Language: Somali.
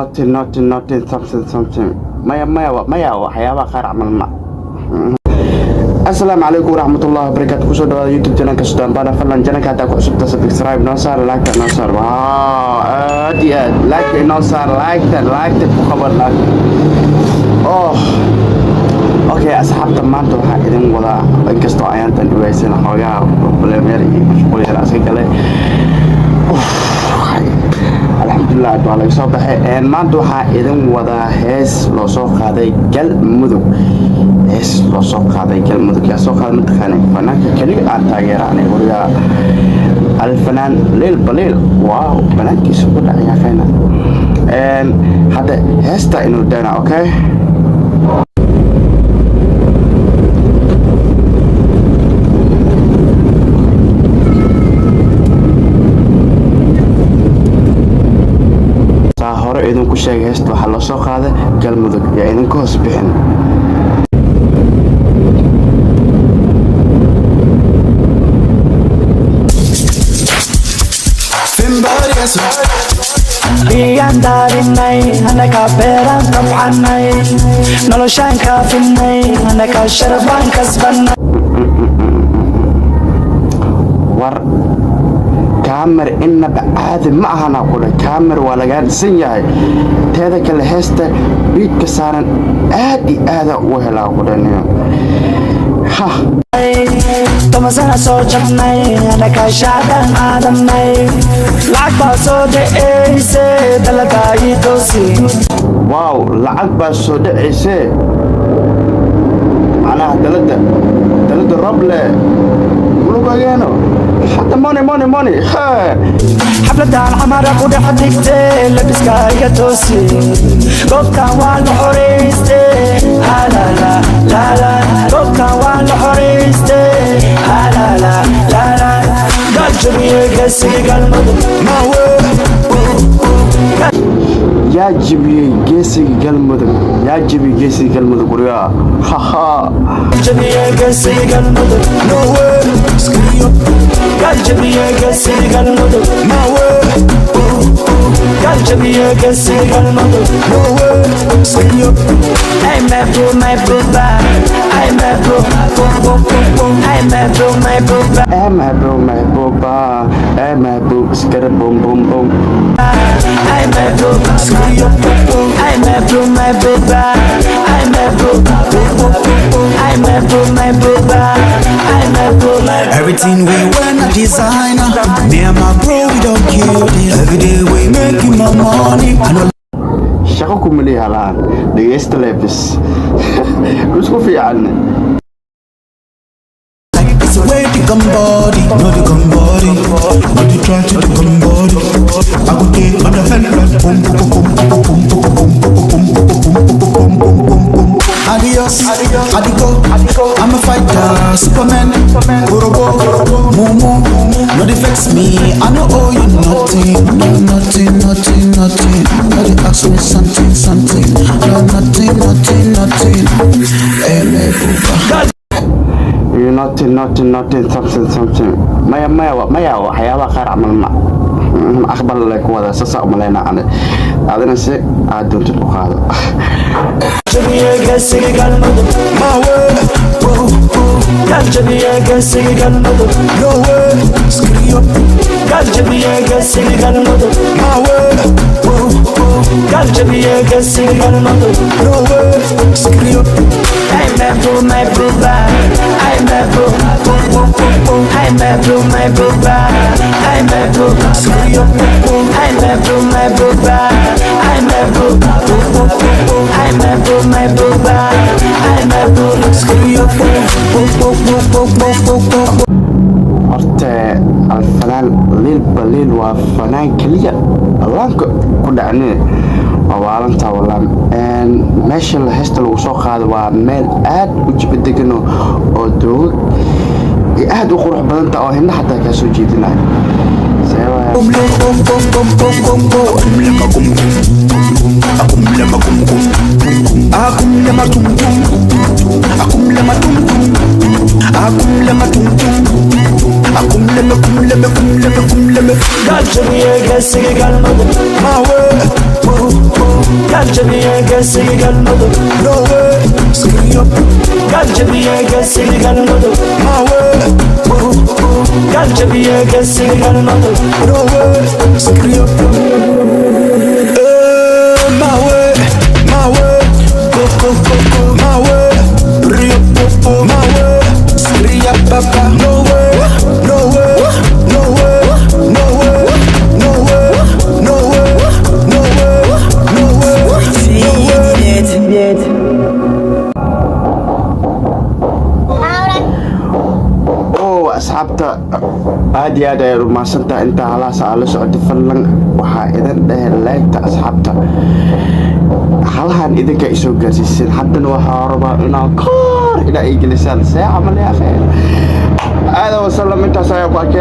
nothing something maya waxyaabaha qaar camal ma السلام عليكم ورحمة الله وبركاته كوسو دوا يوتيوب channel كسودان بانا فلان channel كاتا كوسو سبسكرايب نوصار لايك نوصار ادي لايك نوصار لايك خبر لايك اوكي اصحابتا maanta waxa idin wada inkasto ayaantan duwaysan xoogaa problemyar iyo mashquul yar aska galay alxamdulillah waa la soo baxay maanta waxa idin wada hees loo soo qaaday galmudug hees loo soo qaaday galmudug yaa soo qaaday mid fanaanka kaliya aan taageeranay wariga الفنان ليل بليل واو بنانكي سوق دعيا كاينا هذا هستا انو دانا اوكي hore idinku sheegay heesta waxa la soo qaaday galmudug yaa idinku hoos bixin بيانداريناي أنا كبيران طبعاً نلوشان كافيناي أنا كشربان كسبنا ور كامر إن بعاد معها نقول كامر ولا قاعد سنياي تهذا كل هسته بيت كسران آدي هذا وهلا قولنا ها تمسنا سوجناي أنا كشادن آدمناي لعبة سودة إيسة دلقاي دوسي واو لعبة سودة إيسة أنا دلد الربلة قولوا بيانو حتى موني حفلة الحمارة قد حديقتي لبس كاية توسي قبطة والحريستي لا لا لا لا قبطة والحريستي لا لا لا لا قال جميع قسي قلمض ما هو يا جبي جيسي قلمض يا جبي جيسي قلمض قريا ها جميع قسي قلمض ما هو قال جميع قسي قلمض ما هو قال جميع قسي قلمض ما هو I'm a bro, my bro, I'm a bro, I'm a bro, my bro, I'm a bro, my bro, I'm a bro, skara boom boom boom. I'm a bro, I'm a bro, my bro, I'm a bro, I'm a bro, my bro, I'm a bro, my bro. Everything we wear a designer. Me and my bro, we don't kill this. Every day we making more money. شغلكم مليها الآن لقيت لابس كنتوا في عنا It's a way to come body, not the come body, not the try to the come body. I go take on the fence, boom boom boom boom boom boom boom boom boom boom. Adios, adigo, I'm a fighter, Superman, Gorobo, Momo, no defects me, I know owe you nothing, nothing. No they ask me something, no nothing. Hey, you nothing something maya waxyaabaha qaar camal ma aqbal leh kuwada sasa umaleyna adina si aad doonto u qaado جميع قسي قلمض ما هو قال جميع قسي قلمض no way, screw up. قال جميع قسي قلمض My way, قال جميع قسي قلمض no way, screw up. I'm a bro, my bro, I'm a bro, I'm a bro, my bro, I'm a bro, Screw up. I'm a bro, my bro, I'm a bro, I'm a bro, my bro, I'm a bro, Screw up. horta alfanaan liil baliil waa fanaan kaliya allaanka ku dhacne waalantaa wallaan meesha la heesta lagu soo qaado waa meel aad u jibadegan oo doog aad u qurux badanta oo hinna xataa kaa soo jeedinaya قال جميع قسي قلمض My way, قال جبيه قاسي قلمدو No way, scree up, قال جبيه قاسي قلمدو my way. قال جبيه قاسي قلمدو No way, scree up. My way, my way. Go, go, go, go, my way. Rio, my way. Scree up, papa. No way, no way, no way, no way, no way, no way, no way, no way, no way. oo asxaabta aad iyo aad ay rumaadsantaha intaa halaas aa la socota fadlan waxaa idin dhehe leegta asxaabta halahan idinka isoo gaarsiiseen haddana waxaa rabaa inaan koor ilaa ay gelisaan see camal yaa khayr aada wasalam intaas ayaa ku arkeen